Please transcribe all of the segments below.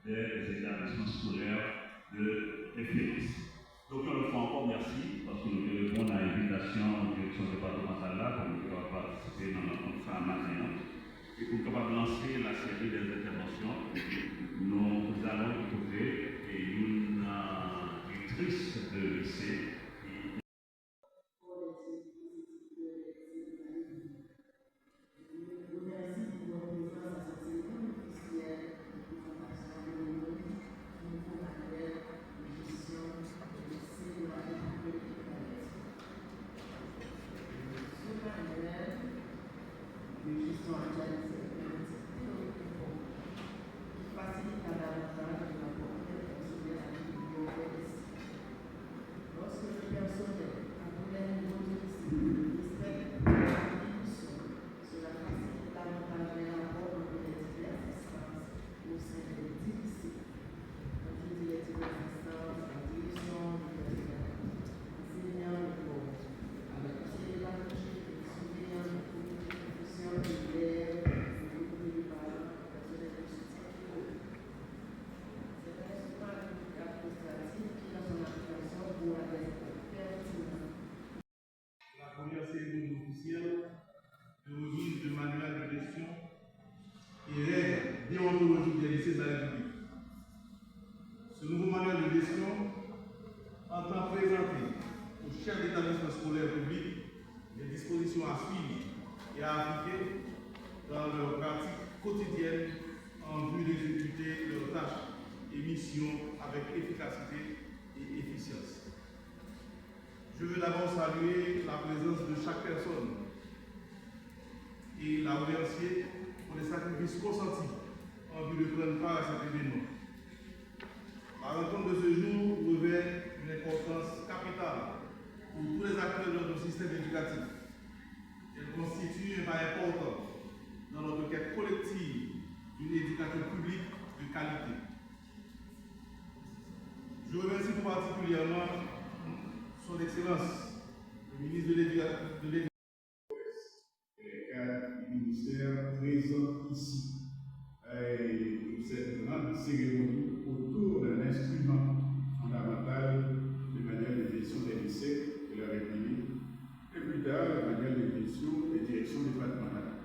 des établissements scolaires de FPS. Donc, une fois encore, merci, parce que nous répondons à l'invitation de la direction départementale là, pour nous pouvoir participer dans notre conférence matin. Et pour capable de lancer la série des interventions, nous allons écouter une directrice de lycée. Ce nouveau manuel de gestion entend présenter aux chefs d'établissement scolaire public les dispositions à suivre et à appliquer dans leur pratique quotidienne en vue d'exécuter leurs tâches et missions avec efficacité et efficience. Je veux d'abord saluer la présence de chaque personne et la remercier pour les sacrifices consentis en vue de prendre part à cet événement. La rencontre de ce jour revêt une importance capitale pour tous les acteurs de notre système éducatif. Elle constitue un pas important dans notre quête collective d'une éducation publique de qualité. Je remercie tout particulièrement son Excellence, le ministre de l'Éducation. Les cadres du ministère présents ici pour cette grande cérémonie autour d'un instrument fondamental, le manuel de gestion des lycées de la République, et plus tard le manuel de gestion des directions départementales.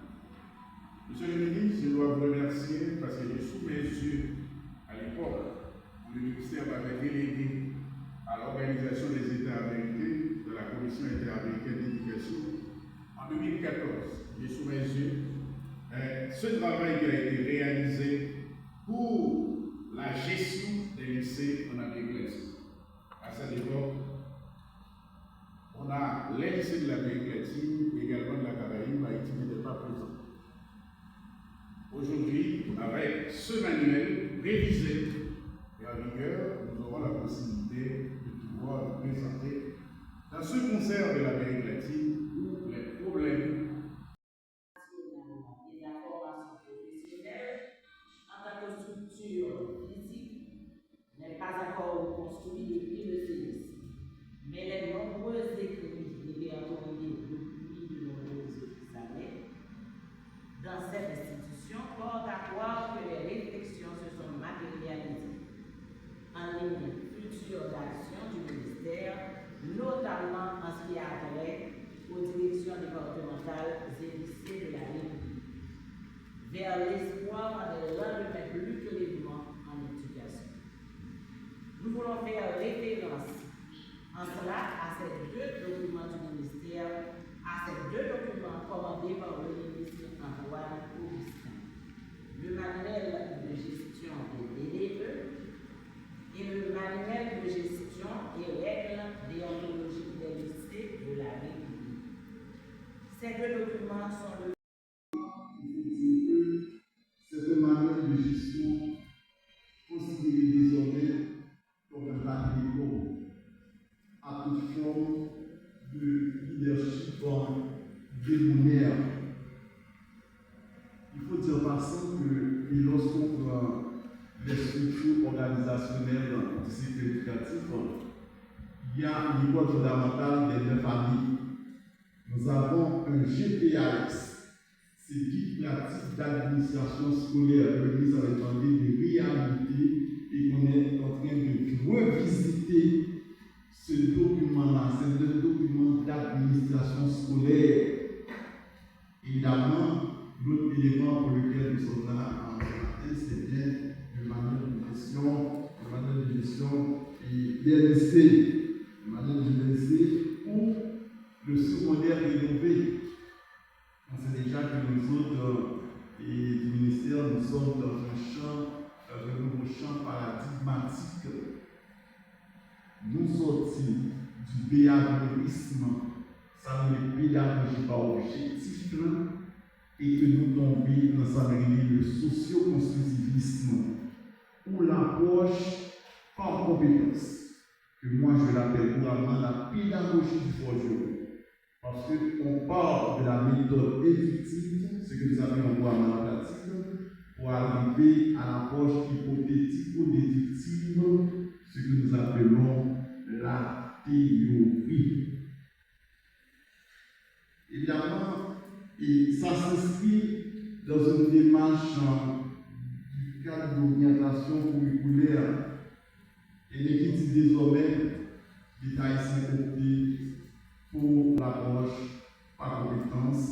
Monsieur le ministre, je dois vous remercier parce que j'ai sous mes yeux, à l'époque, où le ministère m'avait délégué à l'organisation des États américains de la Commission interaméricaine d'éducation en 2014. J'ai sous mes yeux ce travail qui a été réalisé pour la gestion des lycées en Amérique latine. À cette époque, on a les lycées de l'Amérique latine, également de la Caraïbe, Haïti n'était pas présent. Aujourd'hui, avec ce manuel révisé et en vigueur, nous aurons la possibilité de pouvoir nous présenter dans ce concert de l'Amérique latine où les problèmes n'est pas encore construit depuis le séisme, mais les nombreux écrits et réautorisés depuis de nombreuses années dans cette institution portent à croire que les réflexions se sont matérialisées en ligne future d'action du ministère, notamment en ce qui a trait aux directions départementales et lycées de la République, vers l'espoir d'un lendemain plus clément en éducation. Nous voulons faire référence en cela à ces deux documents du ministère, à ces deux documents commandés par le ministre Antoine Augustin. Le manuel de gestion des DDE et le manuel de gestion et règles déontologiques des lycées de la République. Ces deux documents sont le c'est un manuel de gestion considéré désormais comme un bâtiment à toute forme de leadership débonnaire. Il faut dire passant que lorsqu'on prend les structures organisationnelles dans le cycle éducatif, il y a une école fondamentale des 9 familles. Nous avons un GPAX, ces guides pratiques d'administration scolaire que l'Église avait demandé de réhabiliter et qu'on est en train de revisiter ce document-là, c'est le document d'administration scolaire. Évidemment, l'autre élément pour lequel nous sommes là en ce matin, c'est bien le manuel de gestion des lycées, le manuel de lycée ou le secondaire rénové. On sait déjà que nous autres du ministère, nous sommes dans un nouveau champ paradigmatique. Nous sortis du béhaviorisme, ça ne pédagogie pas objectif, et que nous tombions dans ça le socio-constructivisme, ou l'approche par compétence, que moi je l'appelle couramment la pédagogie du forgeron. Parce qu'on parle de la méthode éducative, ce que nous appelons couramment la pratique, pour arriver à l'approche hypothétique ou déductive, ce que nous appelons la théorie. Évidemment, et ça s'inscrit dans une démarche du cadre d'orientation curriculaire. Et l'équipe dit désormais l'État haïtien opté pour l'approche par compétence.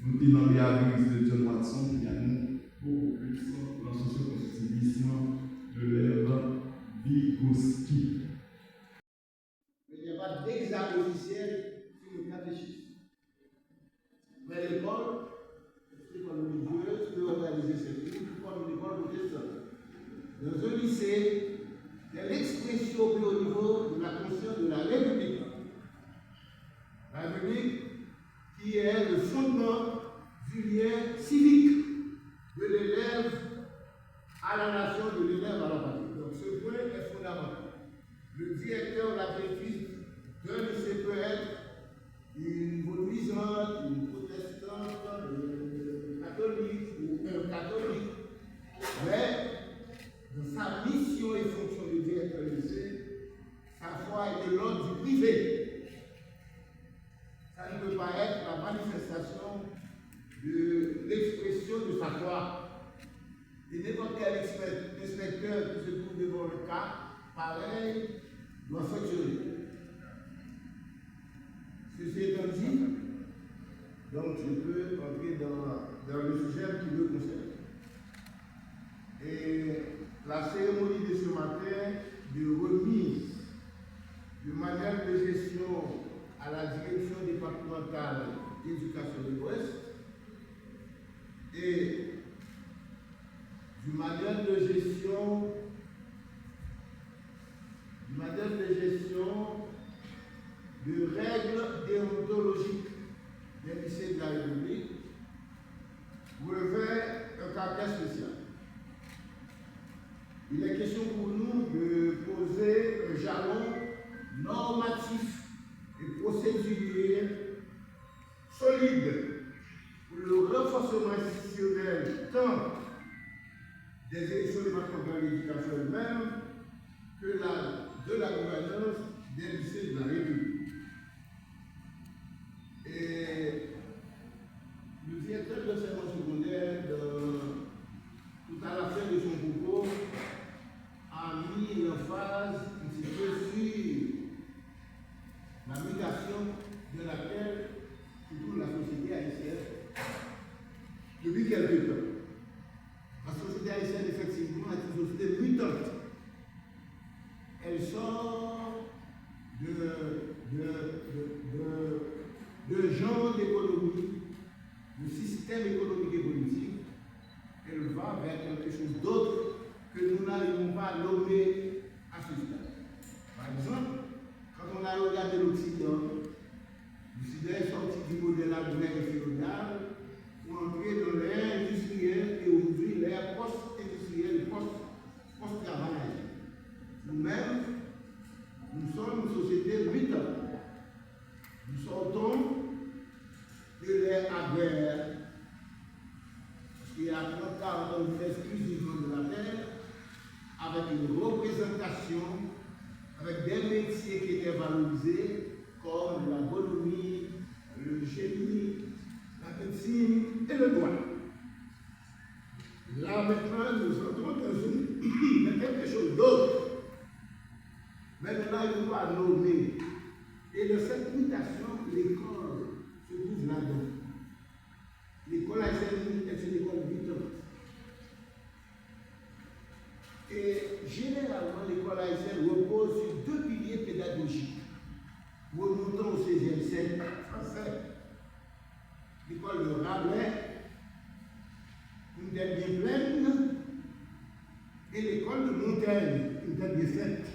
Nous tenons les avis de John Watson qui a nous beaucoup plus dans le socio-constructivisme de l'ère Vygotsky. Mais il n'y a pas d'examen officiel sur le catéchisme. Mais l'école religieuse peut organiser ses cours comme une école protestante. Dans un lycée, c'est l'expression plus au niveau de la conscience de la République. La République qui est le fondement du lien civique de l'élève à la nation, de l'élève à la patrie. Donc ce point est fondamental. Le directeur ou la directrice d'un lycée peut être une vaudouisante, une protestante, une catholique ou un catholique, mais dans sa mission et fonction de directeur du lycée, sa foi est de l'ordre du privé. Ça ne peut pas être la manifestation de l'expression de sa foi. Et n'importe quel inspecteur qui se trouve devant le cas, pareil, doit fonctionner. Ceci étant dit, donc je peux entrer dans le sujet qui me concerne. Et la cérémonie de ce matin de remise du manuel de gestion à la direction départementale d'éducation de l'Ouest et du manuel de gestion de règles déontologiques des lycées de la République revêt un caractère spécial. Il est question pour nous de poser un jalon normatif et procédurier solide pour le renforcement institutionnel tant des élections départementales d'éducation elle-même que de la gouvernance des lycées de la République. Et le directeur de l'enseignement secondaire, tout à la fin de son propos, a mis l'emphase un petit peu sur la mutation de laquelle se trouve la société haïtienne depuis quelque temps. La société haïtienne, effectivement, est une société mutante. Elle sort de genre d'économie, de système économique et politique. Elle va vers quelque chose d'autre que nous n'arrivons pas à nommer à ce stade. Par exemple, quand on a regardé l'Occident est sorti du modèle agro-féodal pour entrer dans l'ère industrielle et aujourd'hui l'ère post-industrielle, post-travail. Nous-mêmes, nous sommes une société mutante. Nous sortons de l'ère agraire, qui a 30 ans exclusivement de la terre, avec une représentation, avec des métiers qui étaient valorisés, comme l'agronomie, le génie, la médecine et le droit. Là maintenant, nous entrons dans quelque chose d'autre. Mais nous n'arrivons pas à nommer. Et de cette mutation, l'école se trouve là-dedans. L'école haïtienne est une école vivante. Et généralement, l'école haïtienne repose sur deux piliers pédagogiques. Remontons au XVIe siècle français. L'école de Rabelais, une tête bien pleine, et l'école de Montaigne, une tête bien faite.